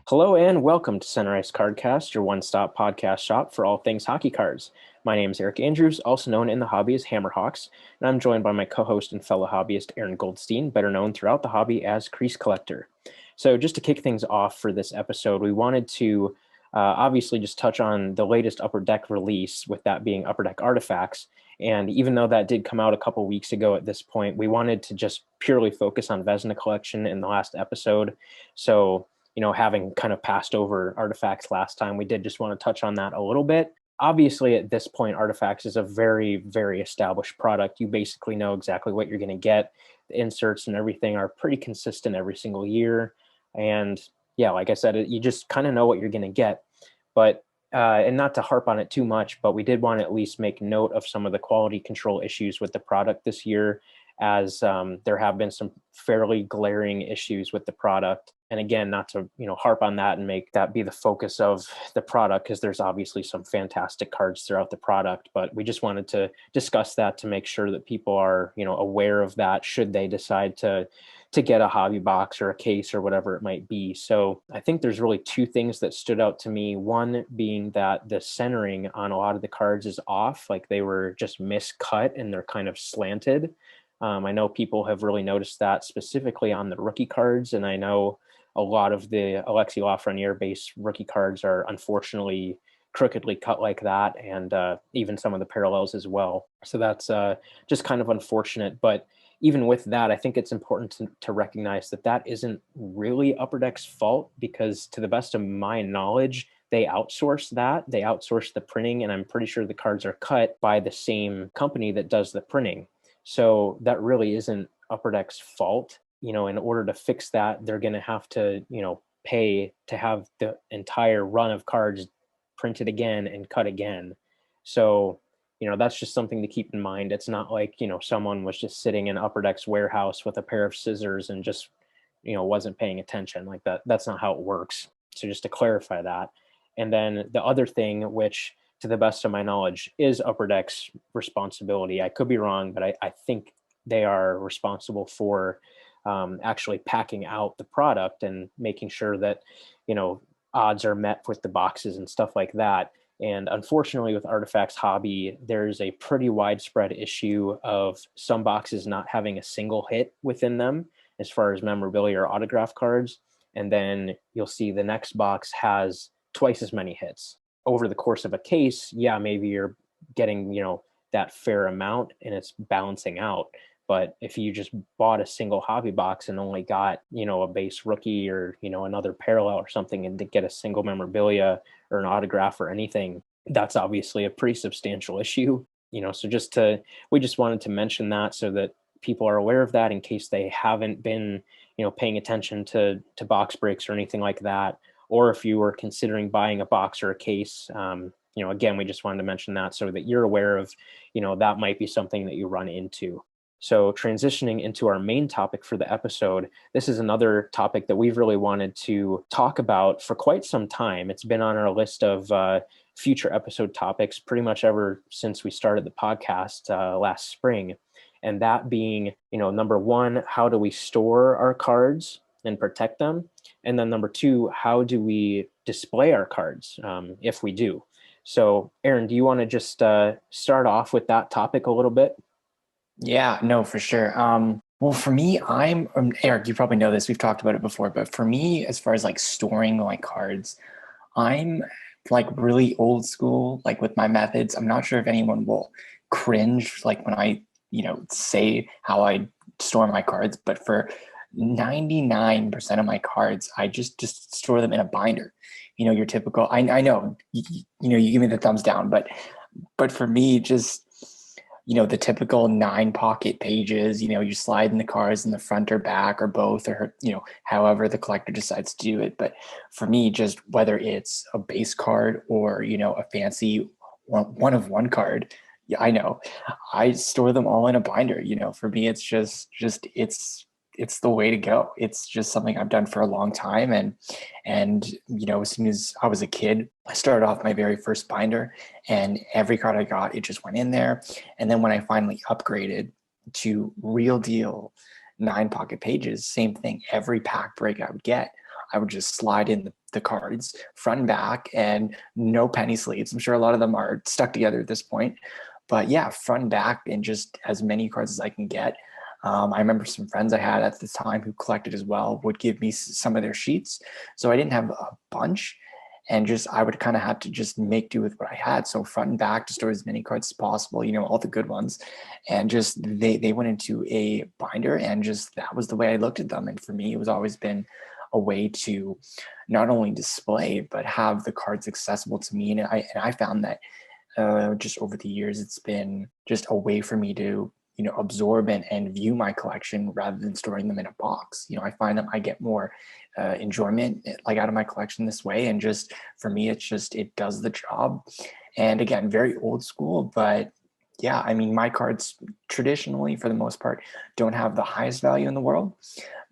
Hello and welcome to Center Ice Cardcast, your one-stop podcast shop for all things hockey cards. My name is Eric Andrews, also known in the hobby as Hammerhawks, and I'm joined by my co-host and fellow hobbyist Aaron Goldstein, better known throughout the hobby as Crease Collector. So just to kick things off for this episode, we wanted to obviously just touch on the latest Upper Deck release, with that being Upper Deck Artifacts. And even though that did come out a couple weeks ago at this point, we wanted to just purely focus on Vezina Collection in the last episode. So having kind of passed over Artifacts last time, we did just want to touch on that a little bit. Obviously, at this point, Artifacts is a very, very established product. You basically know exactly what you're going to get. The inserts and everything are pretty consistent every single year. And yeah, like I said, you just kind of know what you're going to get. But and not to harp on it too much, but we did want to at least make note of some of the quality control issues with the product this year, as there have been some fairly glaring issues with the product. And again, not to harp on that and make that be the focus of the product, because there's obviously some fantastic cards throughout the product, but we just wanted to discuss that to make sure that people are aware of that should they decide to get a hobby box or a case or whatever it might be. So I think there's really two things that stood out to me. One being that the centering on a lot of the cards is off, like they were just miscut and they're kind of slanted. I know people have really noticed that specifically on the rookie cards, and I know a lot of the Alexi Lafreniere-based rookie cards are unfortunately crookedly cut like that, and even some of the parallels as well. So that's just kind of unfortunate. But even with that, I think it's important to recognize that that isn't really Upper Deck's fault, because to the best of my knowledge, they outsource that. They outsource the printing, and I'm pretty sure the cards are cut by the same company that does the printing. So that really isn't Upper Deck's fault. In order to fix that, they're going to have to, pay to have the entire run of cards printed again and cut again. So, that's just something to keep in mind. It's not like, someone was just sitting in Upper Deck's warehouse with a pair of scissors and just, wasn't paying attention like that. That's not how it works. So just to clarify that. And then the other thing, which to the best of my knowledge is Upper Deck's responsibility, I could be wrong, but I think they are responsible for actually packing out the product and making sure that, odds are met with the boxes and stuff like that. And unfortunately, with Artifacts Hobby, there's a pretty widespread issue of some boxes not having a single hit within them as far as memorabilia or autograph cards. And then you'll see the next box has twice as many hits. Over the course of a case, yeah, maybe you're getting, that fair amount and it's balancing out. But if you just bought a single hobby box and only got, a base rookie or, another parallel or something, and to get a single memorabilia or an autograph or anything, that's obviously a pretty substantial issue. So we just wanted to mention that so that people are aware of that in case they haven't been, paying attention to box breaks or anything like that. Or if you were considering buying a box or a case, again, we just wanted to mention that so that you're aware of, that might be something that you run into. So transitioning into our main topic for the episode, this is another topic that we've really wanted to talk about for quite some time. It's been on our list of future episode topics pretty much ever since we started the podcast last spring. And that being, number one, how do we store our cards and protect them? And then number two, how do we display our cards if we do? So Aaron, do you want to just start off with that topic a little bit? Yeah, no, for sure. Well, for me, I'm Eric, you probably know this, we've talked about it before, but for me, as far as like storing my cards, I'm like really old school, like with my methods. I'm not sure if anyone will cringe like when I, say how I store my cards, but for 99% of my cards, I just store them in a binder. Your typical, I know, you give me the thumbs down, but for me, just the typical 9 pocket pages, you slide in the cards in the front or back or both, or, however the collector decides to do it. But for me, just whether it's a base card or, a fancy one of one card, yeah, I know I store them all in a binder. For me, it's just it's the way to go. It's just something I've done for a long time. And as soon as I was a kid, I started off my very first binder, and every card I got, it just went in there. And then when I finally upgraded to real deal 9 pocket pages, same thing. Every pack break I would get, I would just slide in the cards front and back and no penny sleeves. I'm sure a lot of them are stuck together at this point. But yeah, front and back and just as many cards as I can get. I remember some friends I had at the time who collected as well would give me some of their sheets. So I didn't have a bunch, and just I would kind of have to just make do with what I had. So front and back to store as many cards as possible, all the good ones, and just they went into a binder, and just that was the way I looked at them. And for me, it was always been a way to not only display but have the cards accessible to me. And I found that just over the years, it's been just a way for me to absorb and view my collection rather than storing them in a box. I find that I get more enjoyment like out of my collection this way, and just for me, it does the job. And again, very old school, but yeah, I mean, my cards traditionally, for the most part, don't have the highest value in the world,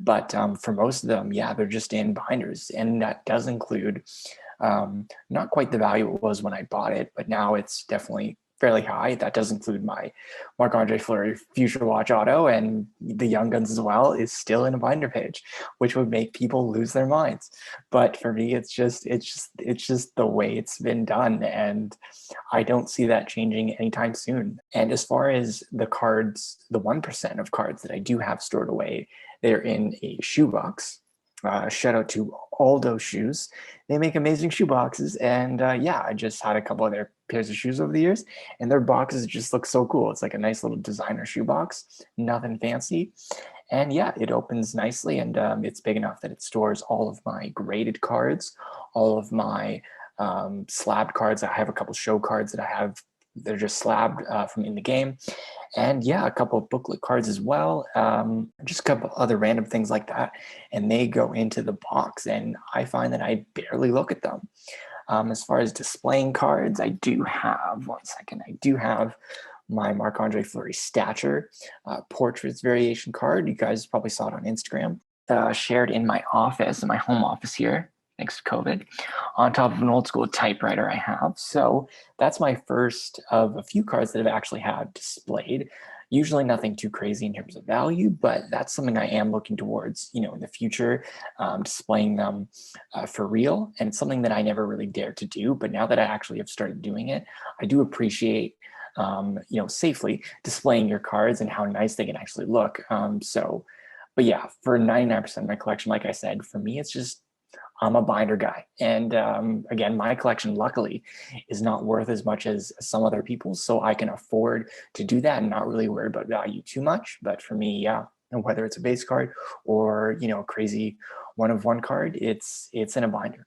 but for most of them, yeah, they're just in binders, and that does include not quite the value it was when I bought it, but now it's definitely fairly high. That does include my Marc-Andre Fleury Future Watch Auto, and the Young Guns as well is still in a binder page, which would make people lose their minds. But for me, it's just the way it's been done, and I don't see that changing anytime soon. And as far as the cards, the 1% of cards that I do have stored away, they're in a shoebox. Shout out to Aldo Shoes. They make amazing shoe boxes. And yeah, I just had a couple of their pairs of shoes over the years, and their boxes just look so cool. It's like a nice little designer shoe box, nothing fancy. And yeah, it opens nicely, and it's big enough that it stores all of my graded cards, all of my slabbed cards. I have a couple show cards that I have. They're just slabbed from in the game. And yeah, a couple of booklet cards as well, just a couple other random things like that. And they go into the box, and I find that I barely look at them. As far as displaying cards, I do have, one second, I do have my Marc-Andre Fleury Stature Portraits variation card. You guys probably saw it on Instagram. Shared in my office, in my home office here, thanks to COVID, on top of an old school typewriter I have. So that's my first of a few cards that I've actually had displayed. Usually nothing too crazy in terms of value, but that's something I am looking towards, in the future, displaying them for real. And it's something that I never really dared to do, but now that I actually have started doing it, I do appreciate safely displaying your cards and how nice they can actually look. But yeah, for 99% of my collection, like I said, for me, it's just I'm a binder guy. And again, my collection, luckily, is not worth as much as some other people's. So I can afford to do that and not really worry about value too much. But for me, yeah, whether it's a base card or, a crazy one of one card, it's in a binder.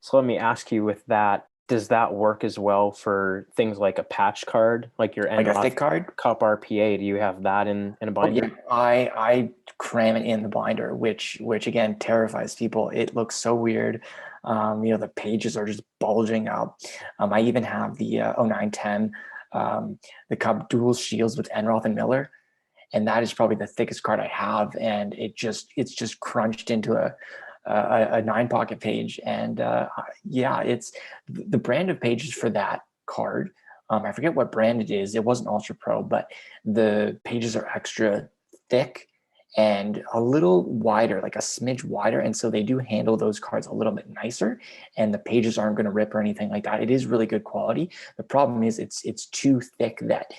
So let me ask you with that, does that work as well for things like a patch card, like your Like a thick Enroth card? Cup RPA? Do you have that in a Oh yeah, binder? I cram it in the binder, which again terrifies people. It looks so weird. The pages are just bulging up. I even have the 0910, the Cup Dual Shields with Enroth and Miller, and that is probably the thickest card I have. And it's just crunched into a 9 pocket page. And yeah, it's the brand of pages for that card. I forget what brand it is. It wasn't Ultra Pro, but the pages are extra thick and a little wider, like a smidge wider. And so they do handle those cards a little bit nicer, and the pages aren't going to rip or anything like that. It is really good quality. The problem is it's too thick that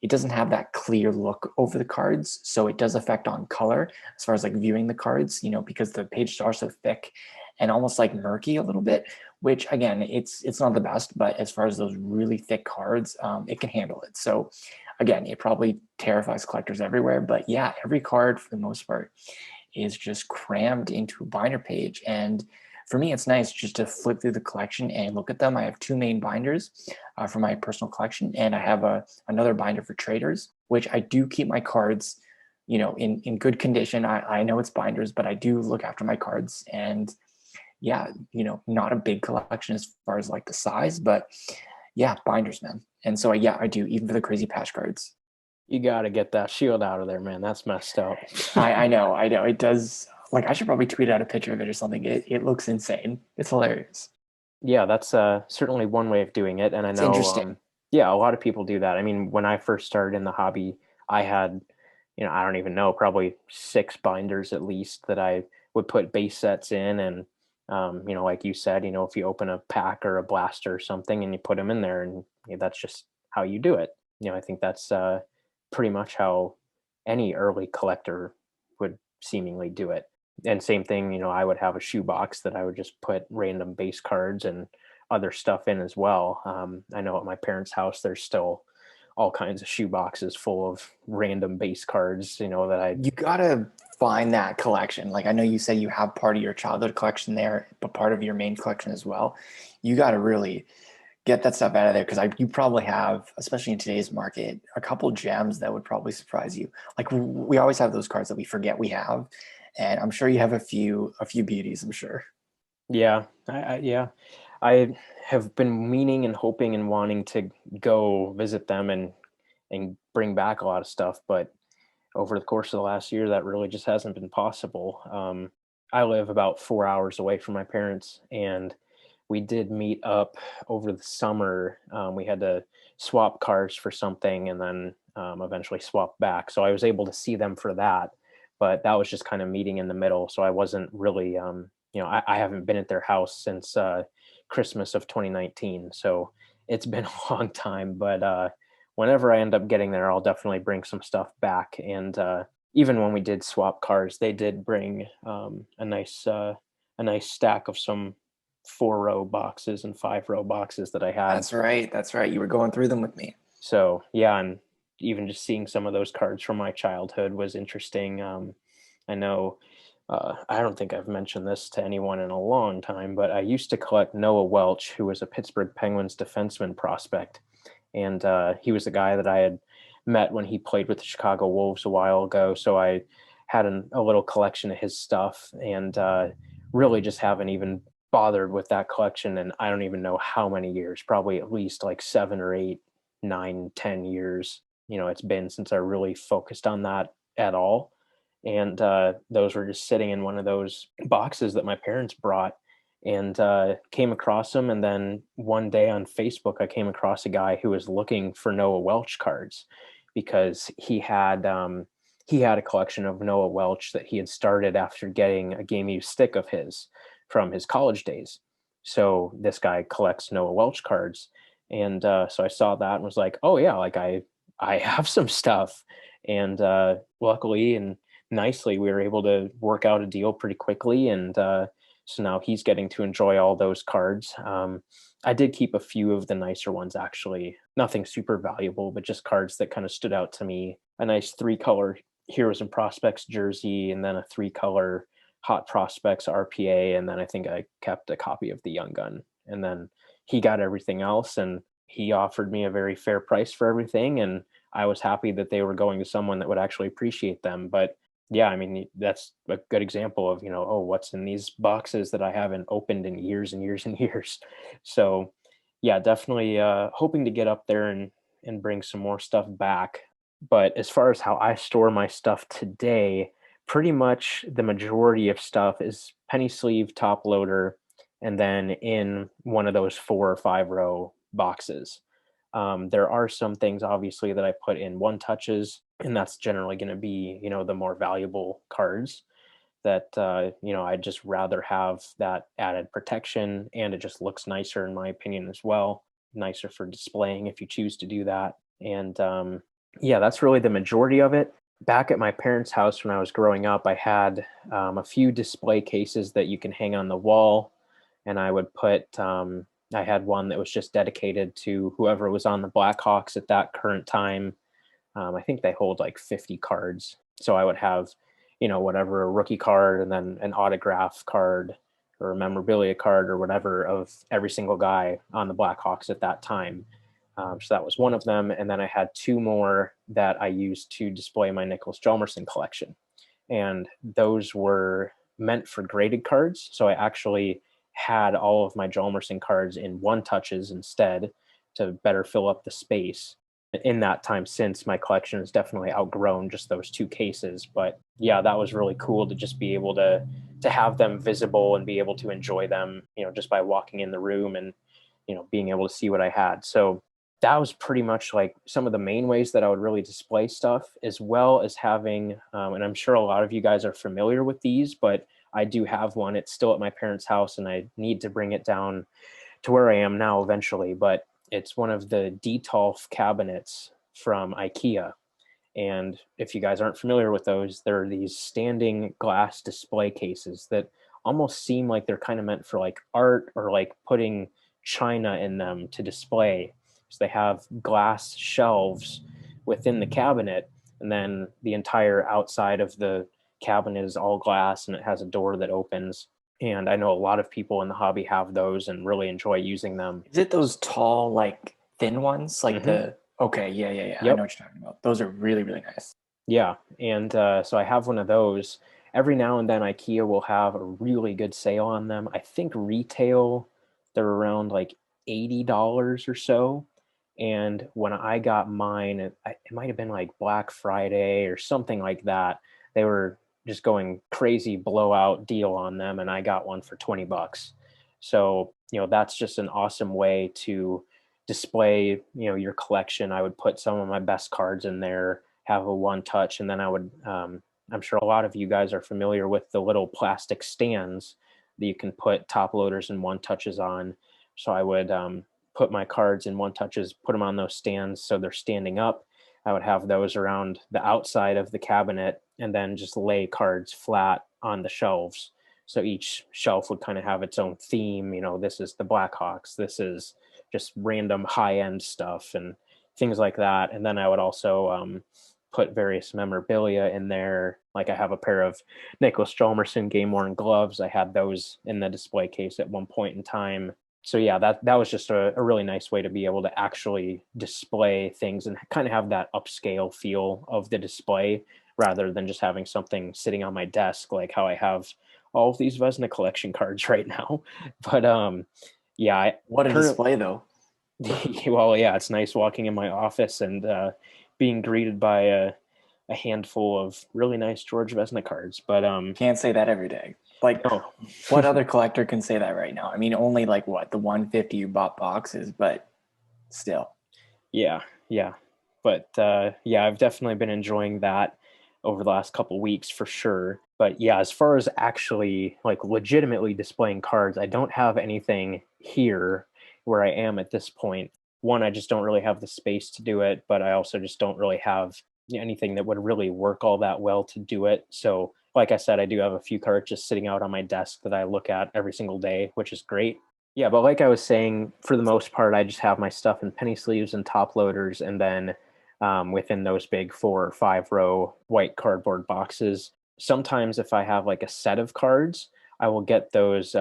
it doesn't have that clear look over the cards. So it does affect on color as far as like viewing the cards, because the pages are so thick and almost like murky a little bit, which again, it's not the best, but as far as those really thick cards, it can handle it. So again, it probably terrifies collectors everywhere, but yeah, every card for the most part is just crammed into a binder page. And for me, it's nice just to flip through the collection and look at them. I have two main binders for my personal collection, and I have another binder for traders, which I do keep my cards, in good condition. I know it's binders, but I do look after my cards. And yeah, not a big collection as far as like the size, but yeah, binders, man. And so yeah, I do, even for the crazy patch cards. You got to get that shield out of there, man. That's messed up. I know, I know. It does. Like, I should probably tweet out a picture of it or something. It looks insane. It's hilarious. Yeah, that's certainly one way of doing it. And I It's know, interesting. yeah, a lot of people do that. I mean, when I first started in the hobby, I had, I don't even know, probably six binders at least that I would put base sets in, and like you said, if you open a pack or a blaster or something and you put them in there, and that's just how you do it. I think that's pretty much how any early collector would seemingly do it. And same thing, I would have a shoebox that I would just put random base cards and other stuff in as well. I know at my parents' house, there's still all kinds of shoe boxes full of random base cards, that I. You gotta find that collection. Like I know you said you have part of your childhood collection there, but part of your main collection as well. You gotta really get that stuff out of there because you probably have, especially in today's market, a couple gems that would probably surprise you. Like we always have those cards that we forget we have, and I'm sure you have a few beauties. I'm sure. Yeah, yeah, I have been meaning and hoping and wanting to go visit them and bring back a lot of stuff, but over the course of the last year, that really just hasn't been possible. I live about 4 hours away from my parents, and we did meet up over the summer. We had to swap cars for something, and then eventually swap back. So I was able to see them for that, but that was just kind of meeting in the middle. So I wasn't really, I haven't been at their house since Christmas of 2019. So it's been a long time, but whenever I end up getting there, I'll definitely bring some stuff back. And even when we did swap cars, they did bring a nice stack of some 4-row boxes and 5-row boxes that I had. That's right. That's right. You were going through them with me. So yeah, and even just seeing some of those cards from my childhood was interesting. I know I don't think I've mentioned this to anyone in a long time, but I used to collect Noah Welch, who was a Pittsburgh Penguins defenseman prospect, and he was the guy that I had met when he played with the Chicago Wolves a while ago. So I had a little collection of his stuff, and really just haven't even bothered with that collection. And I don't even know how many years, probably at least like 7 or 8, 9, 10 years. It's been since I really focused on that at all. And those were just sitting in one of those boxes that my parents brought, and came across them. And then one day on Facebook, I came across a guy who was looking for Noah Welch cards because he had a collection of Noah Welch that he had started after getting a game used stick of his from his college days. So this guy collects Noah Welch cards, and so I saw that and was like, oh yeah, like I have some stuff. And luckily and nicely, we were able to work out a deal pretty quickly, and so now he's getting to enjoy all those cards. I did keep a few of the nicer ones, actually. Nothing super valuable, but just cards that kind of stood out to me. A nice 3-color Heroes and Prospects jersey, and then a 3-color Hot Prospects RPA, and then I think I kept a copy of the Young Gun. And then he got everything else, and he offered me a very fair price for everything, and I was happy that they were going to someone that would actually appreciate them. But yeah, I mean, that's a good example of, oh, what's in these boxes that I haven't opened in years and years and years. So yeah, definitely hoping to get up there and bring some more stuff back. But as far as how I store my stuff today, pretty much the majority of stuff is penny sleeve, top loader, and then in one of those 4 or 5-row boxes. There are some things, obviously, that I put in one touches, and that's generally going to be, the more valuable cards that, I'd just rather have that added protection, and it just looks nicer, in my opinion, as well. Nicer for displaying if you choose to do that. And yeah, that's really the majority of it. Back at my parents' house when I was growing up, I had a few display cases that you can hang on the wall, and I would put I had one that was just dedicated to whoever was on the Blackhawks at that current time. I think they hold like 50 cards. So I would have, whatever, a rookie card and then an autograph card or a memorabilia card or whatever of every single guy on the Blackhawks at that time. So that was one of them. And then I had 2 more that I used to display my Nicholas Hjalmarsson collection. And those were meant for graded cards. So I actually had all of my Hjalmarsson cards in one touches instead to better fill up the space. In that time since, my collection has definitely outgrown just those 2 cases. But yeah, that was really cool to just be able to have them visible and be able to enjoy them, just by walking in the room and, being able to see what I had. So that was pretty much like some of the main ways that I would really display stuff, as well as having, and I'm sure a lot of you guys are familiar with these, but I do have one. It's still at my parents' house, and I need to bring it down to where I am now eventually. But it's one of the Detolf cabinets from IKEA. And if you guys aren't familiar with those, there are these standing glass display cases that almost seem like they're kind of meant for like art or like putting china in them to display. So they have glass shelves within the cabinet, and then the entire outside of the cabinet is all glass and it has a door that opens. And I know a lot of people in the hobby have those and really enjoy using them. Is it those tall, like thin ones? Like Mm-hmm. the, okay, yeah, yeah, yeah. I know Yep. what you're talking about. Those are really, really nice. Yeah, and so I have one of those. Every now and then, IKEA will have a really good sale on them. I think retail, they're around like $80 or so. And when I got mine, it might have been like Black Friday or something like that. They were just going crazy blowout deal on them, and I got one for 20 bucks. So, that's just an awesome way to display, your collection. I would put some of my best cards in there, have a one touch, and then I would, I'm sure a lot of you guys are familiar with the little plastic stands that you can put top loaders and one touches on. So I would put my cards in one touches, put them on those stands so they're standing up. I would have those around the outside of the cabinet and then just lay cards flat on the shelves. So each shelf would kind of have its own theme. This is the Blackhawks, this is just random high end stuff and things like that. And then I would also put various memorabilia in there. Like I have a pair of Nicholas Hjalmarsson game worn gloves. I had those in the display case at one point in time. So yeah, that was just a really nice way to be able to actually display things and kind of have that upscale feel of the display rather than just having something sitting on my desk like how I have all of these Vezina Collection cards right now. But yeah, I What a currently display, though. well, yeah, it's nice walking in my office and being greeted by a handful of really nice George Vesna cards. But Can't say that every day. Like, no, what other collector can say that right now? I mean, only like what, the 150 you bought boxes, but still. yeah, yeah, but yeah, I've definitely been enjoying that over the last couple weeks for sure. But yeah, as far as actually like legitimately displaying cards, I don't have anything here where I am at this point. One, I just don't really have the space to do it, but I also just don't really have anything that would really work all that well to do it. So, like I said, I do have a few cards just sitting out on my desk that I look at every single day, which is great. Yeah, but like I was saying, for the most part, I just have my stuff in penny sleeves and top loaders, and then within those big 4 or 5 row white cardboard boxes. Sometimes, if I have like a set of cards, I will get those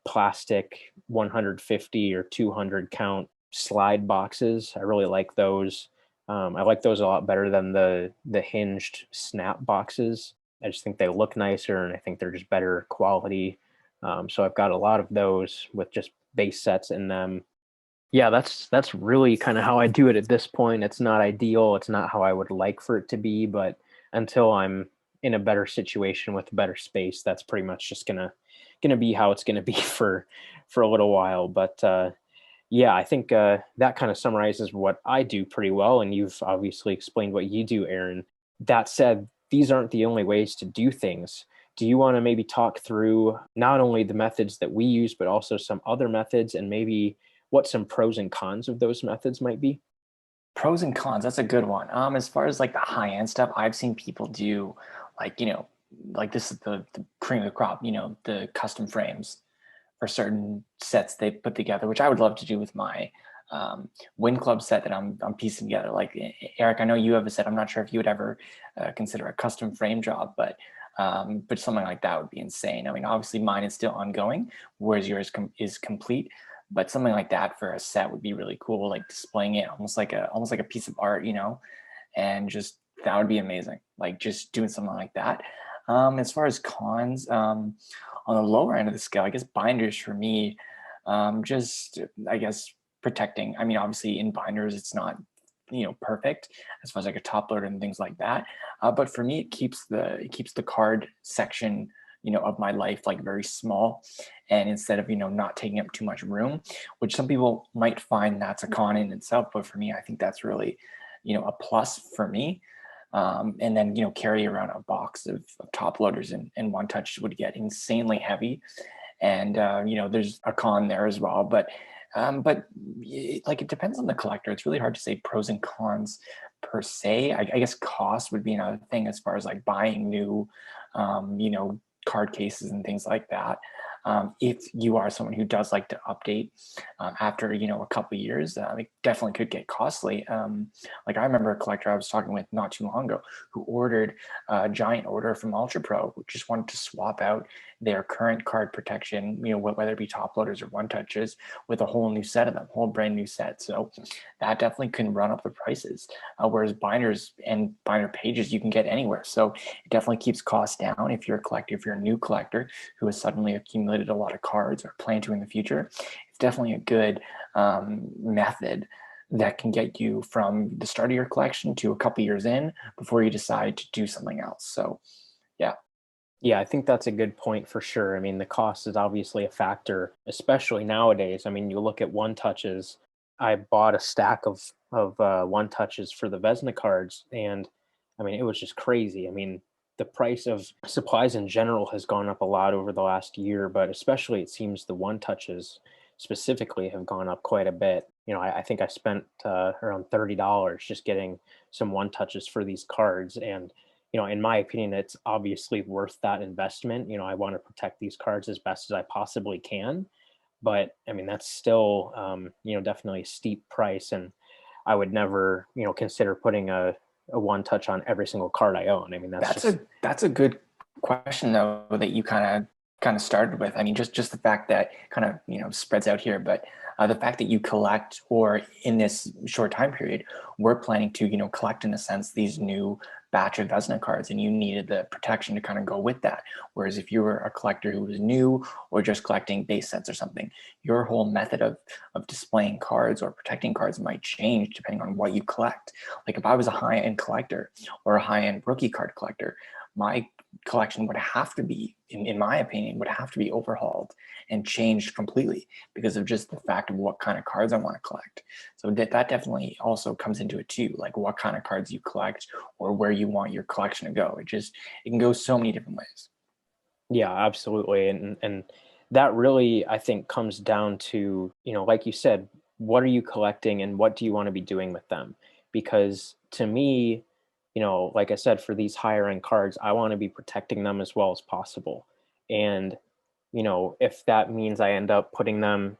plastic 150 or 200 count slide boxes. I really like those. I like those a lot better than the hinged snap boxes. I just think they look nicer, and I think they're just better quality. So I've got a lot of those with just base sets in them. Yeah, that's really kind of how I do it at this point. It's not ideal. It's not how I would like for it to be, but until I'm in a better situation with better space, that's pretty much just gonna be how it's gonna be for a little while. But yeah, I think that kind of summarizes what I do pretty well, and you've obviously explained what you do, Aaron. That said, these aren't the only ways to do things. Do you want to maybe talk through not only the methods that we use, but also some other methods and maybe what some pros and cons of those methods might be? Pros and cons, that's a good one. As far as like the high end stuff, I've seen people do like, like this is the cream of the crop, the custom frames for certain sets they put together, which I would love to do with my Win Club set that I'm piecing together. Like Eric, I know you have a set. I'm not sure if you would ever consider a custom frame job, but something like that would be insane. I mean, obviously mine is still ongoing, whereas yours is complete. But something like that for a set would be really cool, like displaying it almost like a piece of art, and just that would be amazing. Like just doing something like that. As far as cons, on the lower end of the scale, I guess binders for me, just I guess protecting. I mean, obviously in binders, it's not perfect as far as like a top loader and things like that. But for me, it keeps the card section of my life like very small, and instead of not taking up too much room, which some people might find that's a con in itself, but for me, I think that's really a plus for me. And then carry around a box of top loaders and one touch would get insanely heavy, and there's a con there as well. But like, it depends on the collector. It's really hard to say pros and cons per se. I guess cost would be another thing as far as like buying new card cases and things like that. If you are someone who does like to update after a couple of years, it definitely could get costly. Like, I remember a collector I was talking with not too long ago who ordered a giant order from Ultra Pro, who just wanted to swap out their current card protection, whether it be top loaders or one touches, with a whole new set of them, whole brand new set. So that definitely can run up the prices. Whereas binders and binder pages you can get anywhere. So it definitely keeps costs down if you're a collector, if you're a new collector who has suddenly accumulated a lot of cards or plan to in the future. It's definitely a good method that can get you from the start of your collection to a couple years in before you decide to do something else. So yeah. Yeah, I think that's a good point for sure. I mean, the cost is obviously a factor, especially nowadays. I mean, you look at one touches. I bought a stack of one touches for the Vezina cards, and I mean, it was just crazy. I mean, the price of supplies in general has gone up a lot over the last year, but especially it seems the one touches specifically have gone up quite a bit. I think I spent around $30 just getting some one touches for these cards, and in my opinion, it's obviously worth that investment. I want to protect these cards as best as I possibly can. But I mean, that's still, definitely a steep price. And I would never, consider putting a one touch on every single card I own. I mean, that's just, That's a good question though, that you kind of started with. I mean, just the fact that kind of spreads out here, but the fact that you collect, or in this short time period, we're planning to collect, in a sense, these new batch of Vezina cards, and you needed the protection to kind of go with that. Whereas if you were a collector who was new or just collecting base sets or something, your whole method of displaying cards or protecting cards might change depending on what you collect. Like, if I was a high-end collector or a high-end rookie card collector, my collection would have to be, in my opinion, would have to be overhauled and changed completely because of just the fact of what kind of cards I want to collect. So that definitely also comes into it too, like what kind of cards you collect or where you want your collection to go. It can go so many different ways. yeah, absolutely. And that really, I think, comes down to, like you said, what are you collecting and what do you want to be doing with them? Because to me, like I said, for these higher end cards, I want to be protecting them as well as possible. And, if that means I end up putting them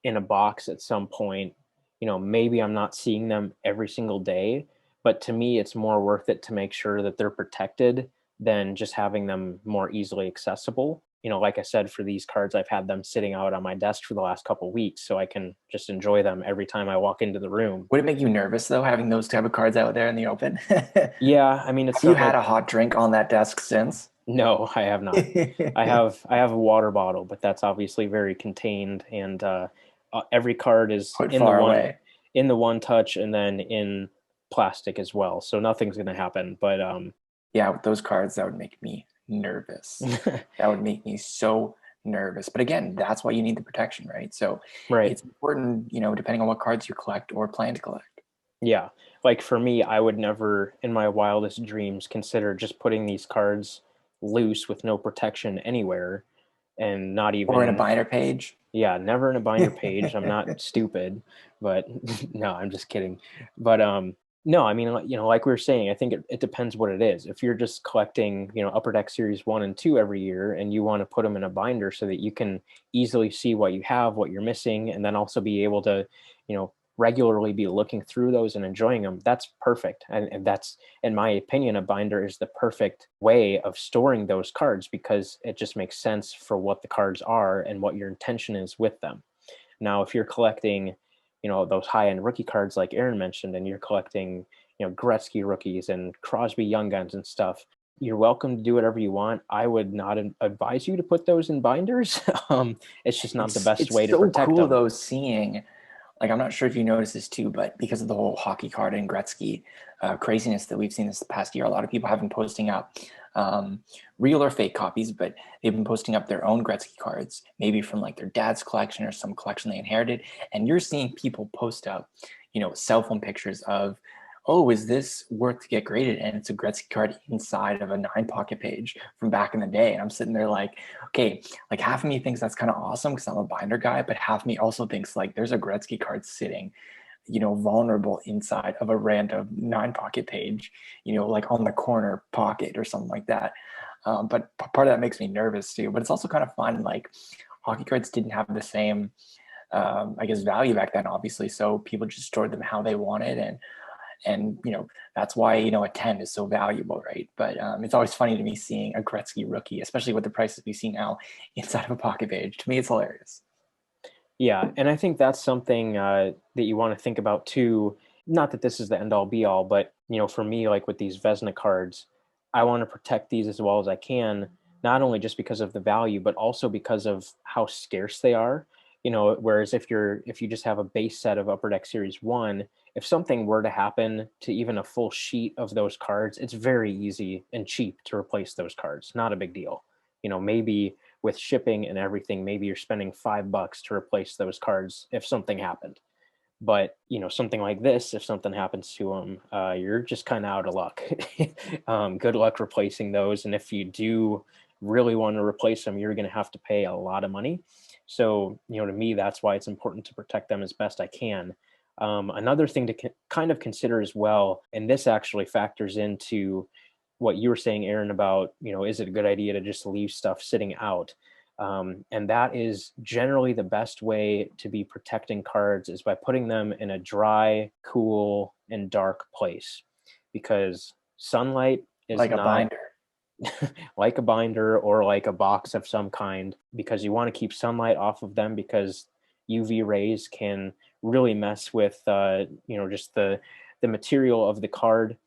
in a box at some point, maybe I'm not seeing them every single day, but to me, it's more worth it to make sure that they're protected than just having them more easily accessible. Like I said, for these cards, I've had them sitting out on my desk for the last couple of weeks, so I can just enjoy them every time I walk into the room. Would it make you nervous though, having those type of cards out there in the open? Have Yeah, I mean, it's you not had like a hot drink on that desk since? no, I have not. I have a water bottle, but that's obviously very contained, and every card is Put far away. in the one touch and then in plastic as well, so nothing's gonna happen. But Yeah, with those cards, that would make me nervous. That would make me so nervous. But again, that's why you need the protection, right? So right, it's important, depending on what cards you collect or plan to collect. yeah, like for me, I would never, in my wildest dreams, consider just putting these cards loose with no protection anywhere, and not Or in a even binder page. yeah, never in a binder page. I'm not stupid, but no, I'm just kidding. But no, I mean, like we were saying, I think it depends what it is. If you're just collecting, Upper Deck Series 1 and 2 every year, and you want to put them in a binder so that you can easily see what you have, what you're missing, and then also be able to, regularly be looking through those and enjoying them, that's perfect. And that's, in my opinion, a binder is the perfect way of storing those cards because it just makes sense for what the cards are and what your intention is with them. Now, if you're collecting, those high-end rookie cards like Aaron mentioned, and you're collecting, Gretzky rookies and Crosby Young Guns and stuff, you're welcome to do whatever you want. I would not advise you to put those in binders. It's just not the best It's way to so protect cool them. though, seeing, like, I'm not sure if you noticed this too, but because of the whole hockey card and Gretzky craziness that we've seen this past year, a lot of people have been posting up um, real or fake copies, but they've been posting up their own Gretzky cards, maybe from like their dad's collection or some collection they inherited. And you're seeing people post up, cell phone pictures of, oh, is this worth to get graded? And it's a Gretzky card inside of a 9 pocket page from back in the day. And I'm sitting there like, okay, like half of me thinks that's kind of awesome because I'm a binder guy, but half of me also thinks like there's a Gretzky card sitting, vulnerable inside of a random 9 pocket page, like on the corner pocket or something like that. But part of that makes me nervous too. But it's also kind of fun. Like hockey cards didn't have the same, I guess, value back then, obviously. So people just stored them how they wanted, and that's why a 10 is so valuable, right? But it's always funny to me seeing a Gretzky rookie, especially with the prices we see now, inside of a pocket page. To me, it's hilarious. Yeah, and I think that's something that you want to think about too. Not that this is the end all be all, but for me, like with these Vezina cards, I want to protect these as well as I can, not only just because of the value, but also because of how scarce they are. Whereas if you just have a base set of Upper Deck Series 1, if something were to happen to even a full sheet of those cards, it's very easy and cheap to replace those cards. Not a big deal. Maybe with shipping and everything, maybe you're spending $5 to replace those cards if something happened. But something like this, if something happens to them, you're just kind of out of luck. Good luck replacing those, and if you do really want to replace them, you're going to have to pay a lot of money. So to me, that's why it's important to protect them as best I can. Another thing to kind of consider as well, and this actually factors into what you were saying, Aaron, about is it a good idea to just leave stuff sitting out? And that is generally the best way to be protecting cards is by putting them in a dry, cool, and dark place, because sunlight is Like a not binder. like a binder or like a box of some kind, because you want to keep sunlight off of them, because UV rays can really mess with just the material of the card.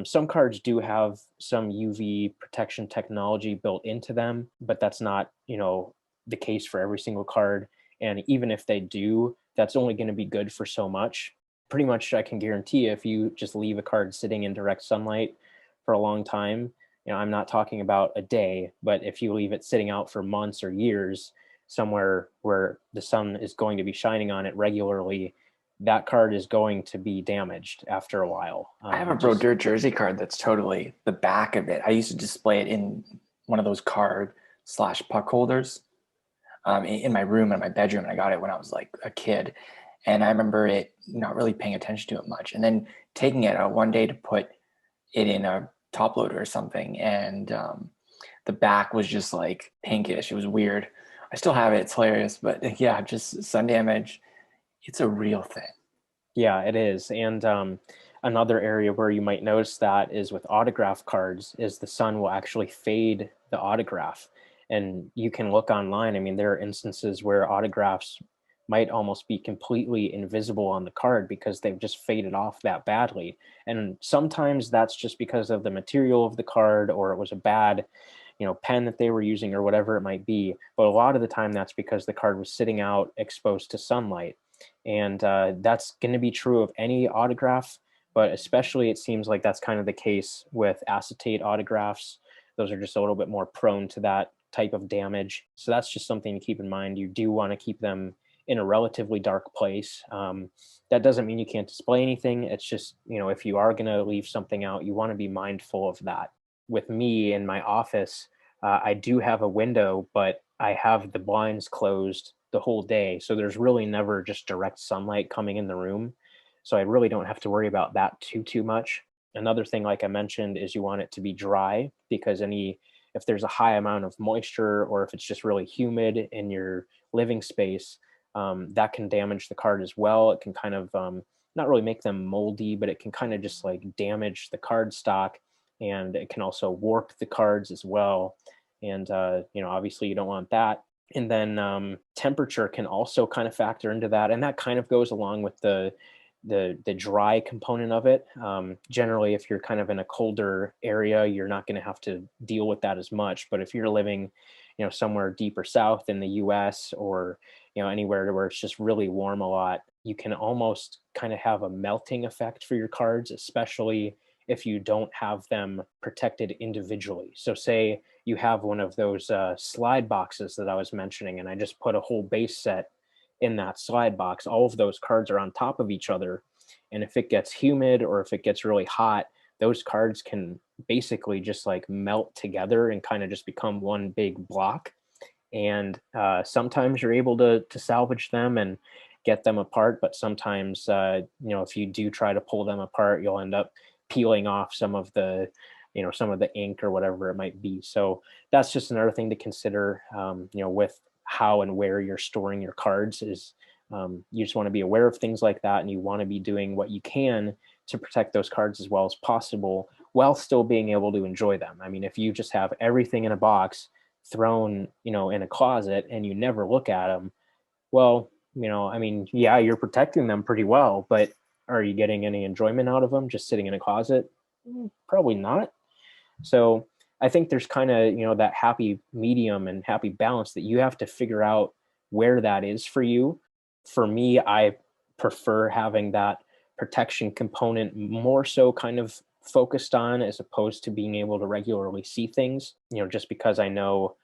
Some cards do have some UV protection technology built into them, but that's not the case for every single card. And even if they do, that's only going to be good for so much. Pretty much, I can guarantee if you just leave a card sitting in direct sunlight for a long time, I'm not talking about a day, but if you leave it sitting out for months or years somewhere where the sun is going to be shining on it regularly, that card is going to be damaged after a while. I have a Just Brodeur jersey card that's totally the back of it. I used to display it in one of those card slash puck holders in my room, in my bedroom. And I got it when I was like a kid. And I remember it not really paying attention to it much. And then taking it out one day to put it in a top loader or something. And the back was just like pinkish. It was weird. I still have it. It's hilarious. But yeah, just sun damage. It's a real thing. Yeah, it is. And another area where you might notice that is with autograph cards, is the sun will actually fade the autograph. And you can look online. I mean, there are instances where autographs might almost be completely invisible on the card because they've just faded off that badly. And sometimes that's just because of the material of the card, or it was a bad, pen that they were using, or whatever it might be. But a lot of the time that's because the card was sitting out exposed to sunlight. And that's going to be true of any autograph, but especially it seems like that's kind of the case with acetate autographs. Those are just a little bit more prone to that type of damage. So that's just something to keep in mind. You do want to keep them in a relatively dark place. That doesn't mean you can't display anything. It's just, if you are going to leave something out, you want to be mindful of that. With me in my office, I do have a window, but I have the blinds closed the whole day. So there's really never just direct sunlight coming in the room. So I really don't have to worry about that too much. Another thing, like I mentioned, is you want it to be dry, because if there's a high amount of moisture, or if it's just really humid in your living space, that can damage the card as well. It can kind of not really make them moldy, but it can kind of just like damage the card stock, and it can also warp the cards as well. And obviously you don't want that. And then temperature can also kind of factor into that, and that kind of goes along with the dry component of it. Generally, if you're kind of in a colder area, you're not going to have to deal with that as much. But if you're living, somewhere deeper south in the U.S., or anywhere where it's just really warm a lot, you can almost kind of have a melting effect for your cards, especially if you don't have them protected individually. So, say you have one of those slide boxes that I was mentioning, and I just put a whole base set in that slide box. All of those cards are on top of each other. And if it gets humid or if it gets really hot, those cards can basically just like melt together and kind of just become one big block. And sometimes you're able to salvage them and get them apart, but sometimes if you do try to pull them apart, you'll end up peeling off some of the some of the ink or whatever it might be. So that's just another thing to consider, with how and where you're storing your cards. Is you just want to be aware of things like that, and you want to be doing what you can to protect those cards as well as possible while still being able to enjoy them. I mean, if you just have everything in a box thrown, in a closet and you never look at them, well, I mean, yeah, you're protecting them pretty well, but are you getting any enjoyment out of them just sitting in a closet? Probably not. So I think there's kind of, that happy medium and happy balance that you have to figure out where that is for you. For me, I prefer having that protection component more so kind of focused on, as opposed to being able to regularly see things, just because I know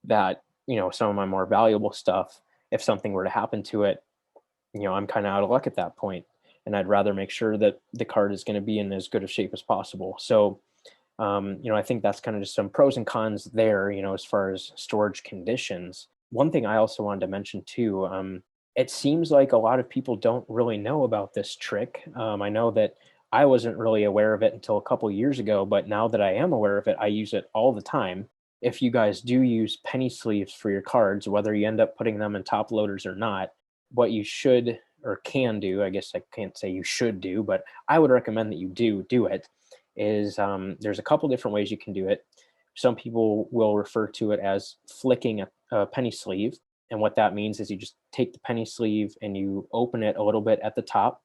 that, some of my more valuable stuff, if something were to happen to it, I'm kind of out of luck at that point. And I'd rather make sure that the card is going to be in as good of shape as possible. So, I think that's kind of just some pros and cons there, as far as storage conditions. One thing I also wanted to mention too, it seems like a lot of people don't really know about this trick. I know that I wasn't really aware of it until a couple years ago, but now that I am aware of it, I use it all the time. If you guys do use penny sleeves for your cards, whether you end up putting them in top loaders or not, what you should or can do, I guess I can't say you should do, but I would recommend that you do it, is there's a couple different ways you can do it. Some people will refer to it as flicking a penny sleeve. And what that means is you just take the penny sleeve and you open it a little bit at the top,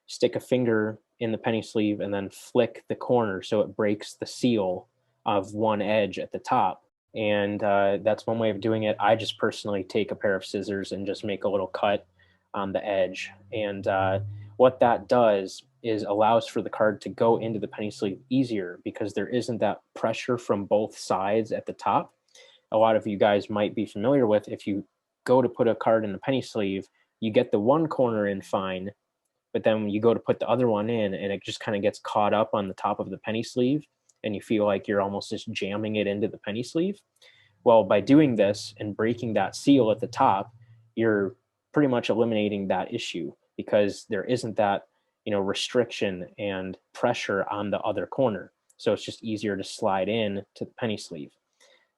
stick a finger in the penny sleeve, and then flick the corner so it breaks the seal of one edge at the top. And that's one way of doing it. I just personally take a pair of scissors and just make a little cut on the edge. And what that does is allows for the card to go into the penny sleeve easier because there isn't that pressure from both sides at the top. A lot of you guys might be familiar with, if you go to put a card in the penny sleeve, you get the one corner in fine, but then you go to put the other one in and it just kind of gets caught up on the top of the penny sleeve and you feel like you're almost just jamming it into the penny sleeve. Well, by doing this and breaking that seal at the top, you're pretty much eliminating that issue because there isn't that, restriction and pressure on the other corner. So it's just easier to slide in to the penny sleeve.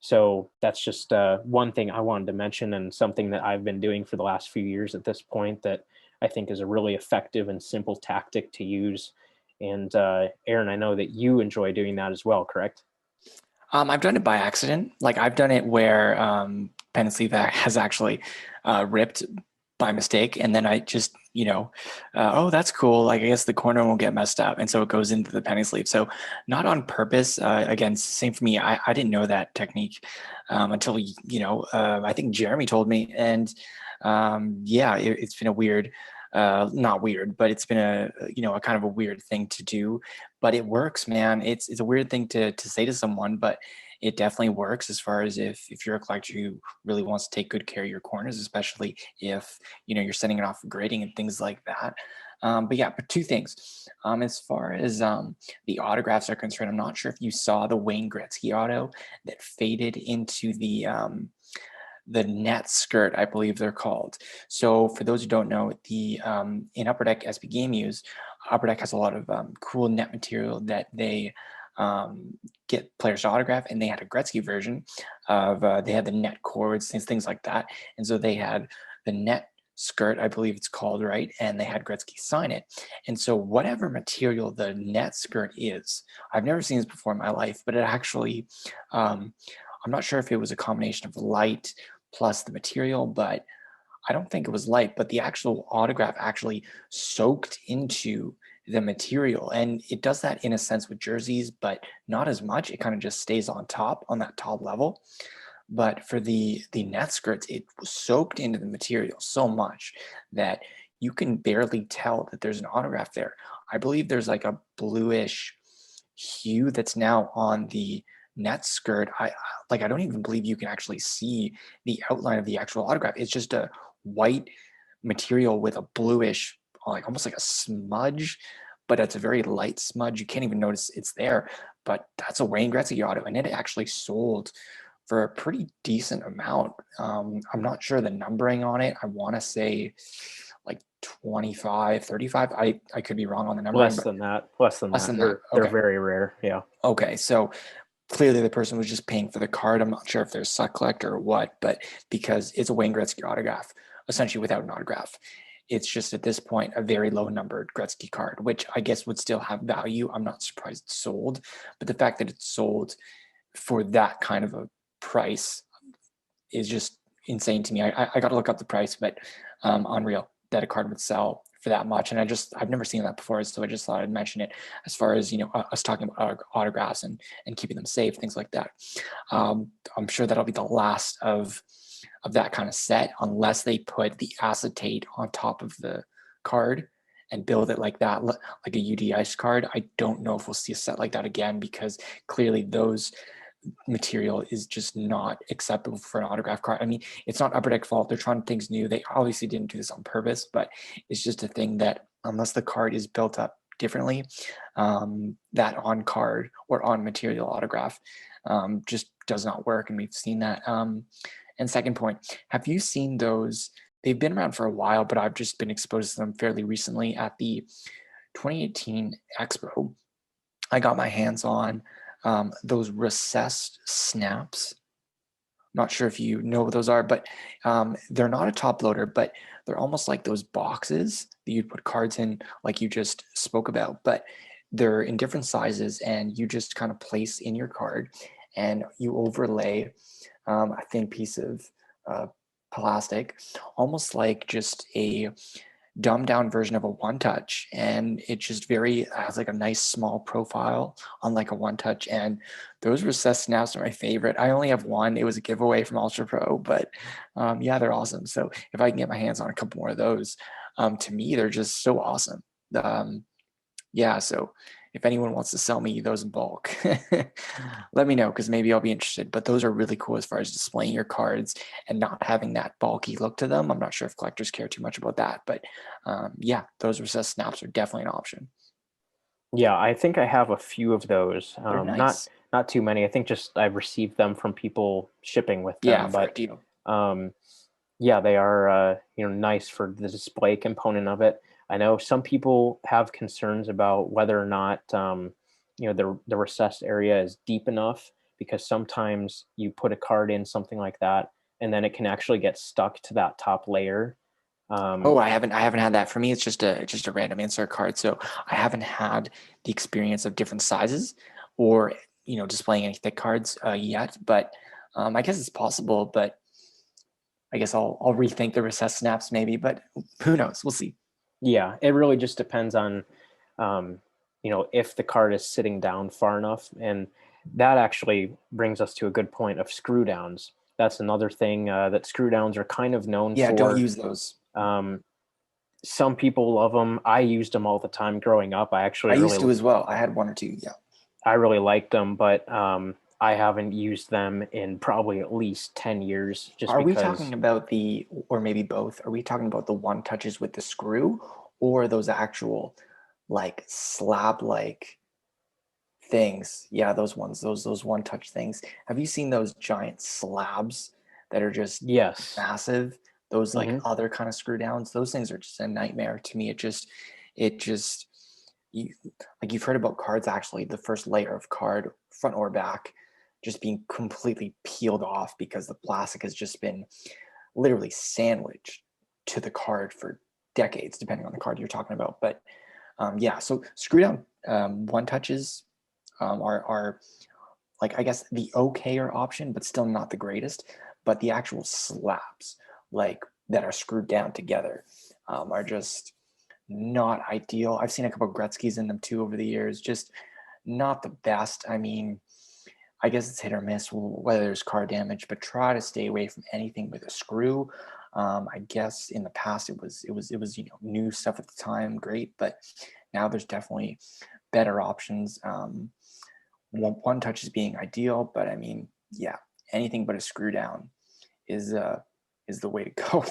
So that's just one thing I wanted to mention, and something that I've been doing for the last few years at this point that I think is a really effective and simple tactic to use. And Aaron, I know that you enjoy doing that as well, correct? I've done it by accident. Like I've done it where pen sleeve has actually ripped by mistake, and then I just oh, that's cool. Like I guess the corner won't get messed up, and so it goes into the penny sleeve. So not on purpose. Again, same for me. I didn't know that technique until I think Jeremy told me, and yeah, it's been a weird. Not weird, but it's been a kind of a weird thing to do, but it works, man. It's a weird thing to say to someone, but it definitely works as far as if you're a collector who really wants to take good care of your corners, especially if you're sending it off for grading and things like that. But yeah, but two things. As far as the autographs are concerned, I'm not sure if you saw the Wayne Gretzky auto that faded into the net skirt, I believe they're called. So for those who don't know, the in Upper Deck SB Game Use, Upper Deck has a lot of cool net material that they get players to autograph, and they had a Gretzky version of they had the net cords, things like that, and so they had the net skirt, I believe it's called, right, and they had Gretzky sign it. And so whatever material the net skirt is, I've never seen this before in my life, but it actually I'm not sure if it was a combination of light plus the material, but I don't think it was light, but the actual autograph actually soaked into the material. And it does that in a sense with jerseys, but not as much. It kind of just stays on top, on that top level. But for the net skirts, it was soaked into the material so much that you can barely tell that there's an autograph there. I believe there's like a bluish hue that's now on the net skirt, I don't even believe you can actually see the outline of the actual autograph. It's just a white material with a bluish, like almost like a smudge, but it's a very light smudge. You can't even notice it's there. But that's a Wayne Gretzky auto, and it actually sold for a pretty decent amount. I'm not sure the numbering on it. I want to say like 25, 35. I could be wrong on the numbering, Less but than that. Less than less that. than that. They're Okay. very rare. Yeah. Okay. So clearly the person was just paying for the card. I'm not sure if they're a suck collector or what, but because it's a Wayne Gretzky autograph, essentially without an autograph. It's just at this point a very low numbered Gretzky card, which I guess would still have value. I'm not surprised it's sold, but the fact that it's sold for that kind of a price is just insane to me. I got to look up the price, but unreal that a card would sell for that much. And I've never seen that before, so I just thought I'd mention it as far as us talking about autographs and keeping them safe, things like that. I'm sure that'll be the last of that kind of set, unless they put the acetate on top of the card and build it like that, like a UD Ice card. I don't know if we'll see a set like that again, because clearly those material is just not acceptable for an autograph card. I mean, it's not Upper Deck fault. They're trying things new. They obviously didn't do this on purpose, but it's just a thing that unless the card is built up differently, that on card or on material autograph just does not work. And we've seen that. And second point, have you seen those? They've been around for a while, but I've just been exposed to them fairly recently at the 2018 Expo. I got my hands on those recessed snaps. Not sure if you know what those are, but they're not a top loader, but they're almost like those boxes that you'd put cards in, like you just spoke about. But they're in different sizes, and you just kind of place in your card, and you overlay a thin piece of uh, plastic, almost like just a dumbed down version of a one touch, and it just very has like a nice small profile on like a one touch. And those recessed snaps are my favorite. I only have one. It was a giveaway from Ultra Pro, but yeah, they're awesome. So if I can get my hands on a couple more of those, to me they're just so awesome. um, yeah, so if anyone wants to sell me those in bulk, let me know, because maybe I'll be interested. But those are really cool as far as displaying your cards and not having that bulky look to them. I'm not sure if collectors care too much about that, but yeah, those recessed snaps are definitely an option. Yeah, I think I have a few of those. They're Not nice. not too many. I think just I've received them from people shipping with Yeah, them, for a but deal. um, yeah, they are nice for the display component of it. I know some people have concerns about whether or not the recessed area is deep enough, because sometimes you put a card in something like that and then it can actually get stuck to that top layer. Oh, Um, I haven't had that. For me, it's just a random insert card. So I haven't had the experience of different sizes or displaying any thick cards yet. But I guess it's possible. But I guess I'll rethink the recess snaps maybe, but who knows? We'll see. Yeah, it really just depends on, if the card is sitting down far enough. And that actually brings us to a good point of screw downs. That's another thing that screw downs are kind of known Yeah, don't for. use those. Um, some people love them. I used them all the time growing up. I used to as well. I had one or two. Yeah. I really liked them, but I haven't used them in probably at least 10 years, just Are we talking because. about or maybe both? Are we talking about the one touches with the screw, or those actual like slab like things? Yeah, those ones, those one touch things. Have you seen those giant slabs that are just Yes. massive? Those like Hmm. other kind of screw downs. Those things are just a nightmare to me. It just you like you've heard about cards actually the first layer of card front or back just being completely peeled off because the plastic has just been literally sandwiched to the card for decades, depending on the card you're talking about. But yeah, so screw down one touches are like I guess the okayer option, but still not the greatest. But the actual slabs like that are screwed down together are just not ideal. I've seen a couple of Gretzky's in them too over the years. Just not the best. I mean, I guess it's hit or miss whether there's car damage, but try to stay away from anything with a screw. I guess in the past it was new stuff at the time, great, but now there's definitely better options. one touch is being ideal, but I mean, yeah, anything but a screw down is the way to go.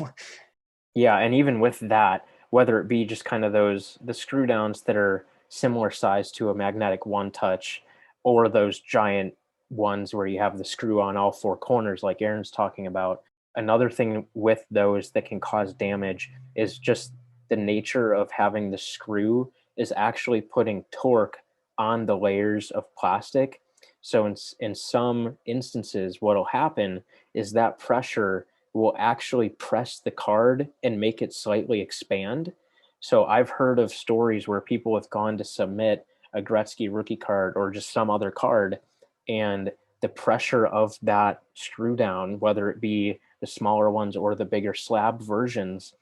Yeah, and even with that, whether it be just kind of the screw downs that are similar size to a magnetic one touch, or those giant ones where you have the screw on all four corners, like Aaron's talking about. Another thing with those that can cause damage is just the nature of having the screw is actually putting torque on the layers of plastic. So in some instances, what'll happen is that pressure will actually press the card and make it slightly expand. So I've heard of stories where people have gone to submit a Gretzky rookie card or just some other card, and the pressure of that screw down, whether it be the smaller ones or the bigger slab versions,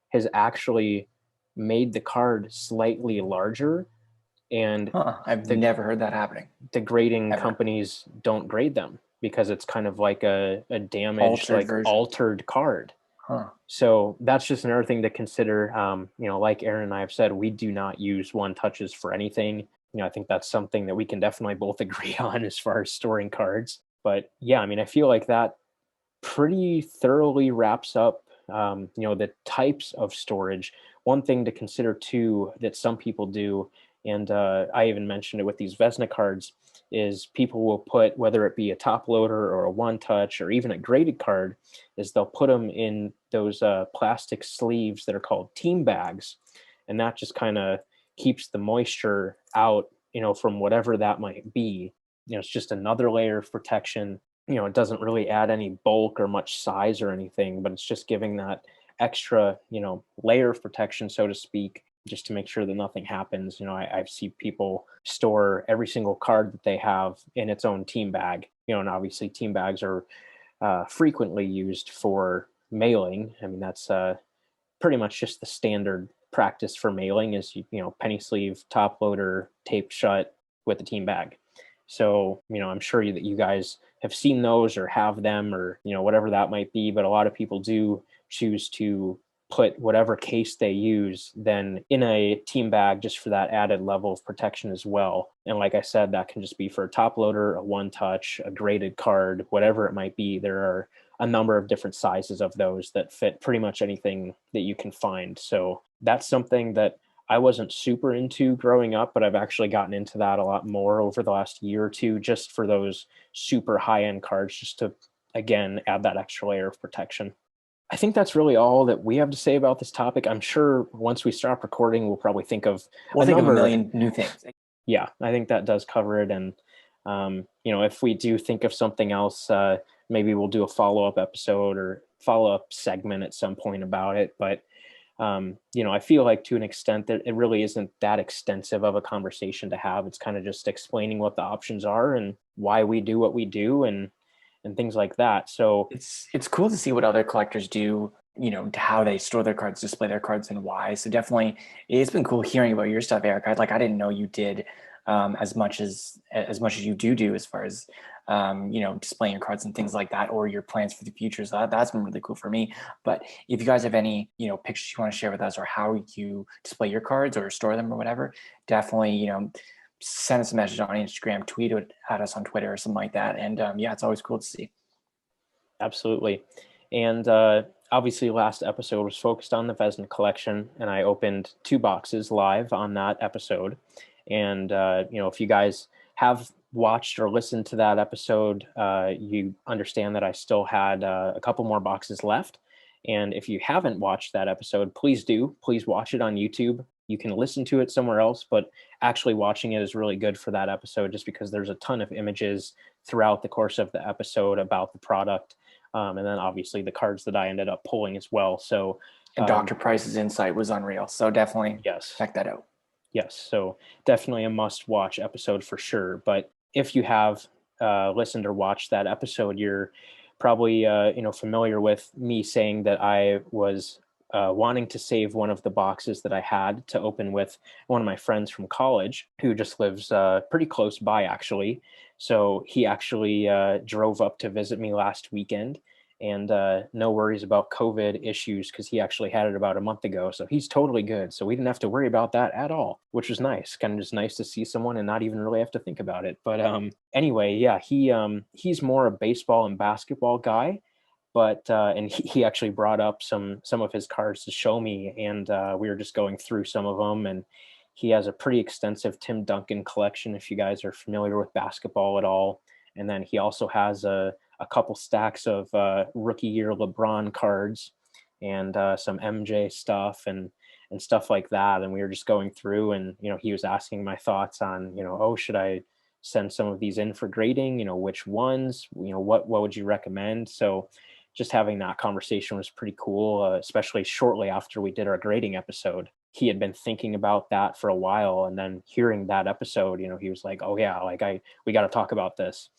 has actually made the card slightly larger. And Huh, I've the never heard that happening the grading ever. companies don't grade them because it's kind of like a damaged, Altered like version. altered card. Huh. So that's just another thing to consider. Like Aaron and I have said, we do not use one touches for anything. I think that's something that we can definitely both agree on as far as storing cards. But yeah, I mean, I feel like that pretty thoroughly wraps up, the types of storage. One thing to consider too that some people do, and I even mentioned it with these Vezina cards, is people will put, whether it be a top loader or a one touch or even a graded card, is they'll put them in those plastic sleeves that are called team bags, and that just kind of keeps the moisture out, from whatever that might be. It's just another layer of protection. It doesn't really add any bulk or much size or anything, but it's just giving that extra, layer of protection, so to speak, just to make sure that nothing happens. I've seen people store every single card that they have in its own team bag, and obviously team bags are frequently used for mailing. I mean, that's pretty much just the standard practice for mailing is, penny sleeve, top loader, taped shut with a team bag. So, I'm sure that you guys have seen those or have them or, whatever that might be. But a lot of people do choose to put whatever case they use then in a team bag just for that added level of protection as well. And like I said, that can just be for a top loader, a one touch, a graded card, whatever it might be. There are a number of different sizes of those that fit pretty much anything that you can find. So that's something that I wasn't super into growing up, but I've actually gotten into that a lot more over the last year or two, just for those super high end cards, just to, again, add that extra layer of protection. I think that's really all that we have to say about this topic. I'm sure once we stop recording, we'll probably think of We'll a think of a number. million new things. Yeah, I think that does cover it. And, if we do think of something else, maybe we'll do a follow up episode or follow up segment at some point about it. But I feel like to an extent that it really isn't that extensive of a conversation to have. It's kind of just explaining what the options are and why we do what we do and things like that. So It's cool to see what other collectors do, how they store their cards, display their cards, and why. So definitely, it's been cool hearing about your stuff, Eric. I didn't know you did as much as you do as far as displaying your cards and things like that, or your plans for the future. So that's been really cool for me. But if you guys have any pictures you want to share with us, or how you display your cards or store them or whatever, definitely send us a message on Instagram, tweet it at us on Twitter or something like that. And yeah, it's always cool to see. absolutely. And obviously, last episode was focused on the Vezina collection, and I opened two boxes live on that episode. And if you guys have watched or listened to that episode, you understand that I still had a couple more boxes left. And if you haven't watched that episode, please do. Please watch it on YouTube. You can listen to it somewhere else, but actually watching it is really good for that episode just because there's a ton of images throughout the course of the episode about the product. And then obviously the cards that I ended up pulling as well. So, And Dr. Price's insight was unreal. So definitely yes. check that out. Yes, so definitely a must-watch episode for sure. But if you have listened or watched that episode, you're probably familiar with me saying that I was wanting to save one of the boxes that I had to open with one of my friends from college who just lives pretty close by, actually. So he actually drove up to visit me last weekend, and no worries about COVID issues because he actually had it about a month ago. So he's totally good. So we didn't have to worry about that at all, which was nice. Kind of just nice to see someone and not even really have to think about it. But anyway, yeah, he's more a baseball and basketball guy. But and he actually brought up some of his cards to show me, and we were just going through some of them. And he has a pretty extensive Tim Duncan collection, if you guys are familiar with basketball at all. And then he also has a couple stacks of rookie year LeBron cards and some MJ stuff and stuff like that. And we were just going through, and he was asking my thoughts on, oh, should I send some of these in for grading? Which ones? What would you recommend? So just having that conversation was pretty cool, especially shortly after we did our grading episode. He had been thinking about that for a while, and then hearing that episode, he was like, "Oh yeah, like we got to talk about this."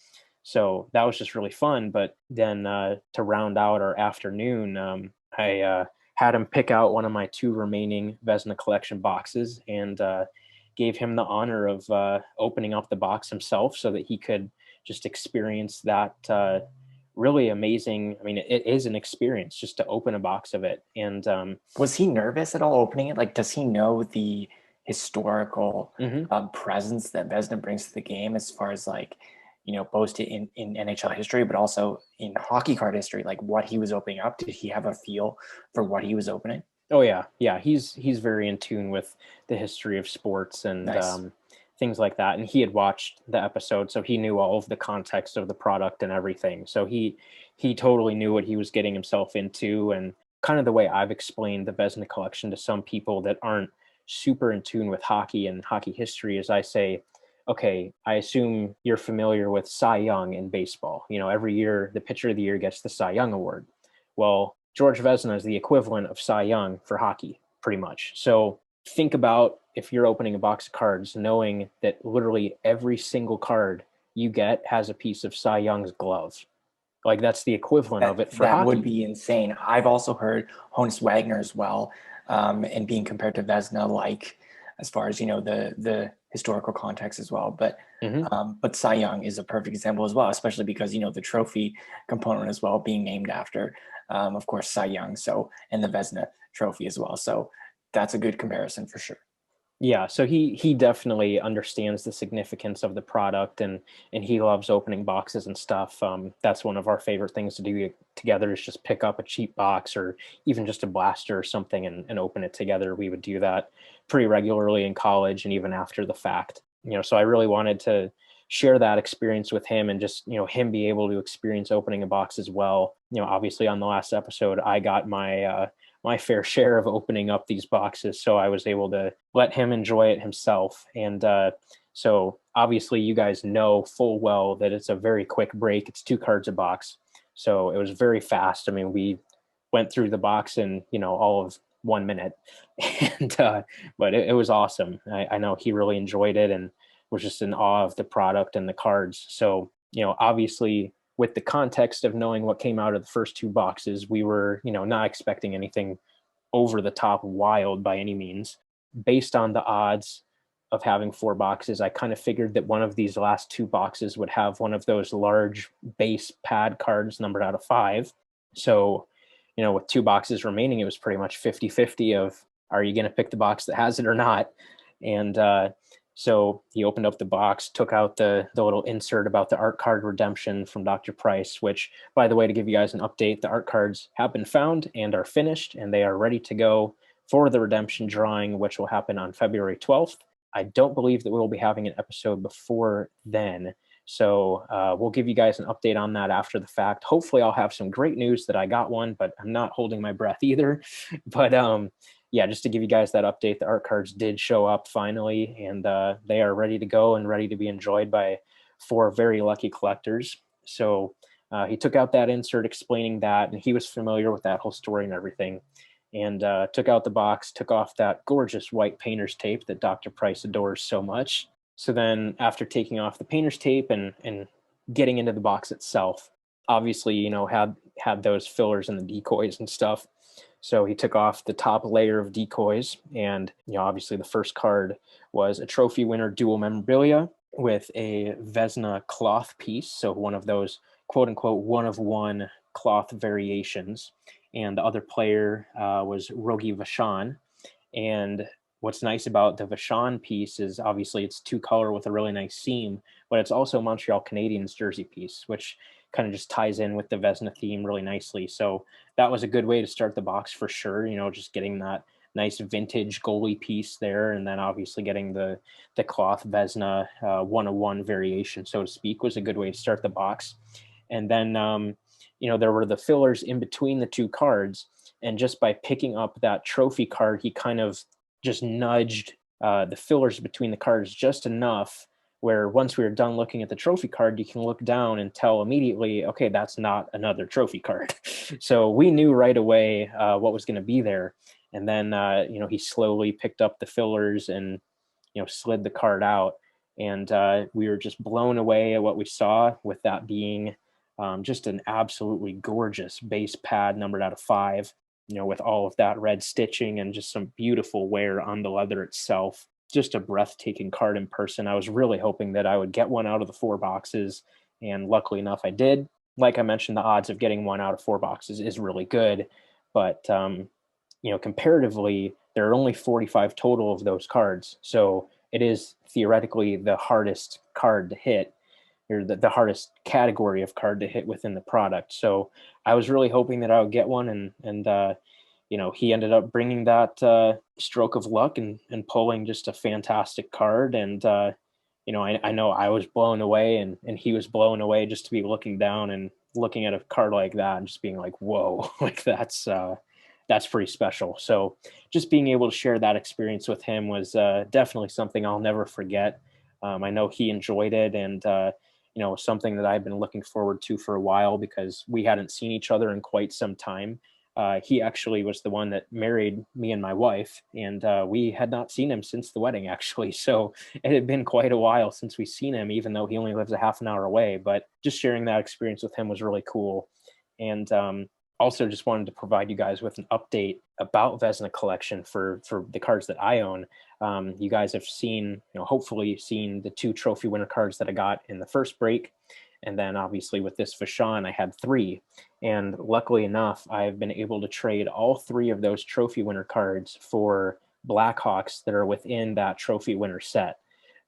So that was just really fun. But then to round out our afternoon, I had him pick out one of my 2 remaining Vezina Collection boxes and gave him the honor of opening up the box himself so that he could just experience that really amazing. I mean, it is an experience just to open a box of it. And Was he nervous at all opening it? Like, does he know the historical mhm. presence that Vezina brings to the game as far as like, both in NHL history, but also in hockey card history, like what he was opening up? Did he have a feel for what he was opening? Oh yeah, yeah. He's very in tune with the history of sports and Nice. things like that. And he had watched the episode, so he knew all of the context of the product and everything. So he totally knew what he was getting himself into. And kind of the way I've explained the Vezina collection to some people that aren't super in tune with hockey and hockey history is I say, okay, I assume you're familiar with Cy Young in baseball. Every year the pitcher of the year gets the Cy Young award. Well, George Vezina is the equivalent of Cy Young for hockey, pretty much. So think about if you're opening a box of cards, knowing that literally every single card you get has a piece of Cy Young's glove. Like that's the equivalent of That it for that would hockey. be insane. I've also heard Honus Wagner as well, and being compared to Vesna, like as far as the historical context as well. Mm-hmm. But Cy Young is a perfect example as well, especially because the trophy component as well being named after, of course, Cy Young. So and the Vesna trophy as well. So that's a good comparison for sure. Yeah, so he definitely understands the significance of the product, and he loves opening boxes and stuff. That's one of our favorite things to do together is just pick up a cheap box or even just a blaster or something and open it together. We would do that pretty regularly in college and even after the fact. So I really wanted to share that experience with him and just him be able to experience opening a box as well. Obviously on the last episode I got my fair share of opening up these boxes. So I was able to let him enjoy it himself. And so obviously, you guys know full well that it's a very quick break. It's 2 cards a box. So it was very fast. I mean, we went through the box in, all of 1 minute. And, but it was awesome. I know he really enjoyed it and was just in awe of the product and the cards. So, obviously, with the context of knowing what came out of the first 2 boxes, we were, not expecting anything over the top wild by any means. Based on the odds of having 4 boxes, I kind of figured that one of these last 2 boxes would have one of those large base pad cards numbered out of 5. So, with 2 boxes remaining, it was pretty much 50-50 of are you going to pick the box that has it or not? And so he opened up the box, took out the little insert about the art card redemption from Dr. Price, which, by the way, to give you guys an update, the art cards have been found and are finished, and they are ready to go for the redemption drawing, which will happen on February 12th. I don't believe that we will be having an episode before then. So we'll give you guys an update on that after the fact. Hopefully I'll have some great news that I got one, but I'm not holding my breath either. But yeah, just to give you guys that update, the art cards did show up finally, and they are ready to go and ready to be enjoyed by 4 very lucky collectors. So he took out that insert explaining that, and he was familiar with that whole story and everything. And took out the box, took off that gorgeous white painter's tape that Dr. Price adores so much. So then after taking off the painter's tape and getting into the box itself, obviously, had those fillers and the decoys and stuff. So he took off the top layer of decoys, and obviously the first card was a trophy winner dual memorabilia with a Vezina cloth piece, so one of those quote unquote one of one cloth variations, and the other player was Rogi Vachon. And what's nice about the Vachon piece is obviously it's two color with a really nice seam, but it's also Montreal Canadiens jersey piece, which kind of just ties in with the Vezina theme really nicely. So that was a good way to start the box for sure. Just getting that nice vintage goalie piece there, and then obviously getting the cloth Vezina 101 variation, so to speak, was a good way to start the box. And then there were the fillers in between the two cards, and just by picking up that trophy card, he kind of just nudged the fillers between the cards just enough where once we were done looking at the trophy card, you can look down and tell immediately, okay, that's not another trophy card. So we knew right away what was going to be there. And then, he slowly picked up the fillers and, slid the card out. And we were just blown away at what we saw, with that being just an absolutely gorgeous base pad numbered out of 5, with all of that red stitching and just some beautiful wear on the leather itself. Just a breathtaking card in person. I was really hoping that I would get one out of the 4 boxes, and luckily enough, I did. Like I mentioned, the odds of getting one out of 4 boxes is really good, but comparatively, there are only 45 total of those cards, so it is theoretically the hardest card to hit, or the hardest category of card to hit within the product. So I was really hoping that I would get one, and he ended up bringing that stroke of luck and pulling just a fantastic card. And I know I was blown away, and he was blown away just to be looking down and looking at a card like that and just being like, whoa, like that's pretty special. So just being able to share that experience with him was definitely something I'll never forget. I know he enjoyed it, and something that I've been looking forward to for a while, because we hadn't seen each other in quite some time. He actually was the one that married me and my wife, and we had not seen him since the wedding, actually. So it had been quite a while since we seen him, even though he only lives a half an hour away. But just sharing that experience with him was really cool. And also just wanted to provide you guys with an update about Vezina Collection for the cards that I own. You guys have seen, hopefully seen the 2 trophy winner cards that I got in the first break. And then obviously with this Vachon, I had 3. And luckily enough, I've been able to trade all 3 of those trophy winner cards for Blackhawks that are within that trophy winner set.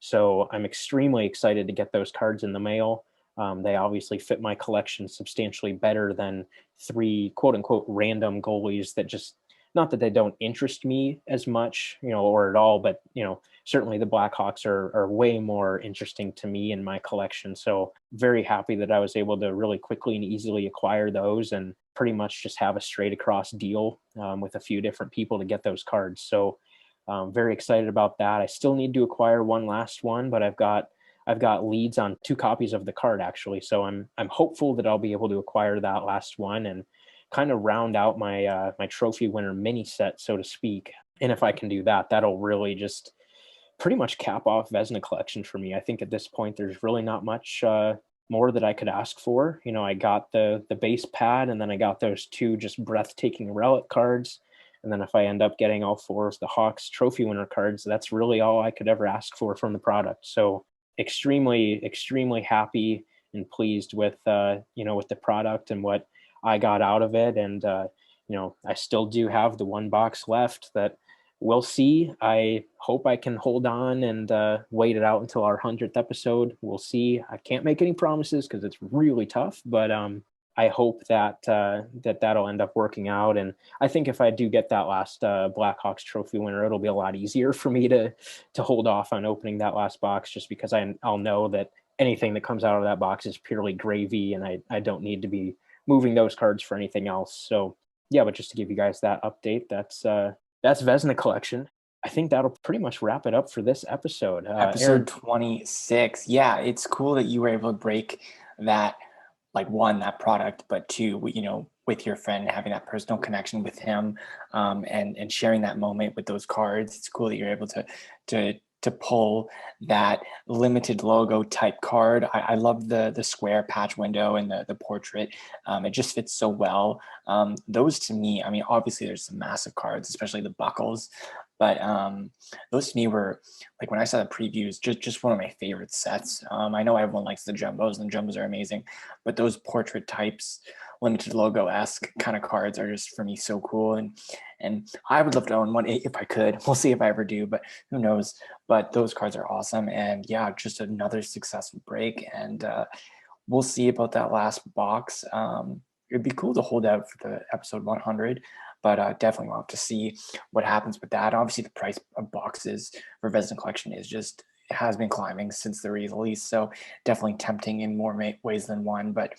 So I'm extremely excited to get those cards in the mail. They obviously fit my collection substantially better than 3 quote unquote random goalies that just, not that they don't interest me as much, or at all, but, certainly the Blackhawks are way more interesting to me in my collection. So very happy that I was able to really quickly and easily acquire those, and pretty much just have a straight across deal with a few different people to get those cards. So very excited about that. I still need to acquire one last one, but I've got leads on 2 copies of the card, actually. So I'm hopeful that I'll be able to acquire that last one and kind of round out my my trophy winner mini set, so to speak. And if I can do that, that'll really just pretty much cap off Vezina Collection for me. I think at this point, there's really not much more that I could ask for. I got the base pad, and then I got those 2 just breathtaking relic cards. And then if I end up getting all 4 of the Hawks trophy winner cards, that's really all I could ever ask for from the product. So extremely happy and pleased with with the product and what I got out of it. And I still do have the 1 box left that we'll see. I hope I can hold on and wait it out until our 100th episode. We'll see. I can't make any promises because it's really tough, but I hope that that'll end up working out. And I think if I do get that last Blackhawks trophy winner, it'll be a lot easier for me to hold off on opening that last box, just because I'll know that anything that comes out of that box is purely gravy, and I don't need to be moving those cards for anything else. So yeah, but just to give you guys that update, that's Vezina Collection. I think that'll pretty much wrap it up for this episode. Episode Aaron, 26. Yeah, it's cool that you were able to break that, like, 1, that product, but 2, with your friend, having that personal connection with him, and sharing that moment with those cards. It's cool that you're able to pull that limited logo type card. I love the square patch window and the portrait. It just fits so well. Those, to me, I mean, obviously there's some massive cards, especially the buckles, But those to me were like, when I saw the previews, just one of my favorite sets. I know everyone likes the jumbos, and the jumbos are amazing, but those portrait types, limited logo-esque kind of cards are just, for me, so cool. And I would love to own one if I could. We'll see if I ever do, but who knows. But those cards are awesome, and yeah, just another successful break. And we'll see about that last box. It'd be cool to hold out for the episode 100, but definitely we'll have to see what happens with that. Obviously, the price of boxes for Vezina Collection has been climbing since the release, so definitely tempting in more ways than one. But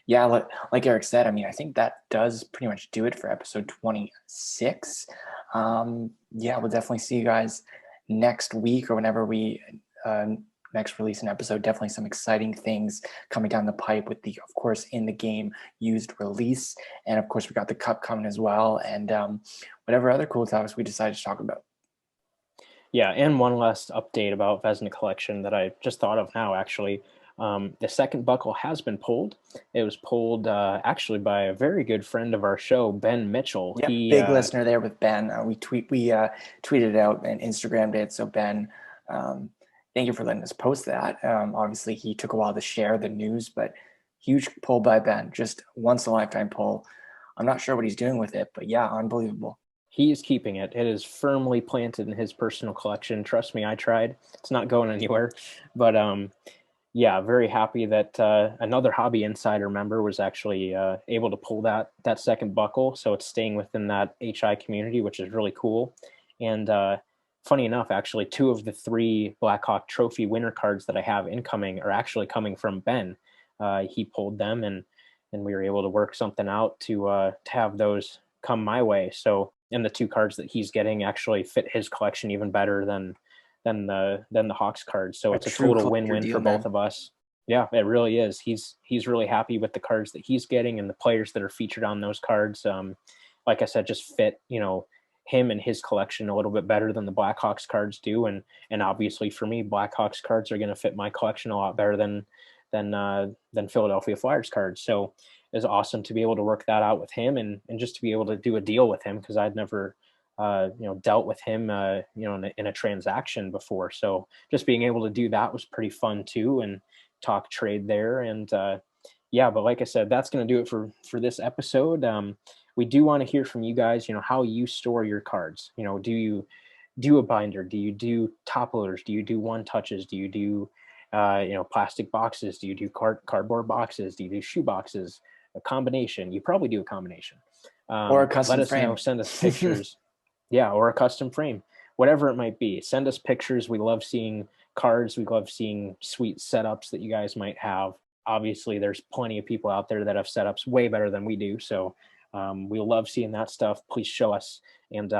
yeah, like Eric said, I mean, I think that does pretty much do it for episode 26. Yeah, we'll definitely see you guys next week or whenever we next release an episode. Definitely some exciting things coming down the pipe with the, of course, in the game used release. And of course, we got the cup coming as well, and whatever other cool topics we decide to talk about. Yeah, and one last update about Vezina Collection that I just thought of now, actually. The second buckle has been pulled. It was pulled actually by a very good friend of our show, Ben Mitchell. Yep, big listener there with Ben. We tweeted out and Instagrammed it. So Ben, thank you for letting us post that. Obviously, he took a while to share the news, but huge pull by Ben. Just once in a lifetime pull. I'm not sure what he's doing with it, but yeah, unbelievable. He is keeping it. It is firmly planted in his personal collection. Trust me, I tried. It's not going anywhere. But yeah, very happy that another Hobby Insider member was actually able to pull that second buckle. So it's staying within that HI community, which is really cool. And funny enough, actually, 2 of the 3 Blackhawk Trophy winner cards that I have incoming are actually coming from Ben. He pulled them, and we were able to work something out to have those come my way. So, and the 2 cards that he's getting actually fit his collection even better than the Hawks cards. So it's a total win-win for both of us. Yeah, it really is. He's really happy with the cards that he's getting, and the players that are featured on those cards. Like I said, just fit, him and his collection a little bit better than the Blackhawks cards do. And obviously for me, Blackhawks cards are going to fit my collection a lot better than Philadelphia Flyers cards. So it's awesome to be able to work that out with him, and just to be able to do a deal with him, because I'd never dealt with him, in a transaction before. So just being able to do that was pretty fun too, and talk trade there. And yeah, but like I said, that's going to do it for this episode. We do want to hear from you guys, how you store your cards. Do you do a binder? Do you do top loaders? Do you do one touches? Do you do, plastic boxes? Do you do cardboard boxes? Do you do shoe boxes? A combination? You probably do a combination. Or a custom let us frame. know, send us pictures. Yeah, or a custom frame, whatever it might be. Send us pictures. We love seeing cards. We love seeing sweet setups that you guys might have. Obviously, there's plenty of people out there that have setups way better than we do. So we love seeing that stuff. Please show us. And,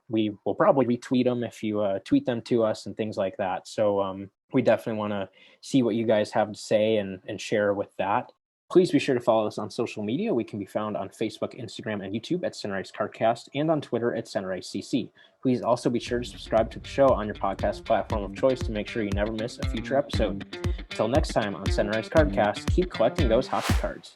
we will probably retweet them if you tweet them to us and things like that. So we definitely want to see what you guys have to say and share with that. Please be sure to follow us on social media. We can be found on Facebook, Instagram, and YouTube at Sunrise Cardcast, and on Twitter at SunriseCC. Please also be sure to subscribe to the show on your podcast platform of choice to make sure you never miss a future episode. Until next time on Sunrise Cardcast, keep collecting those hockey cards.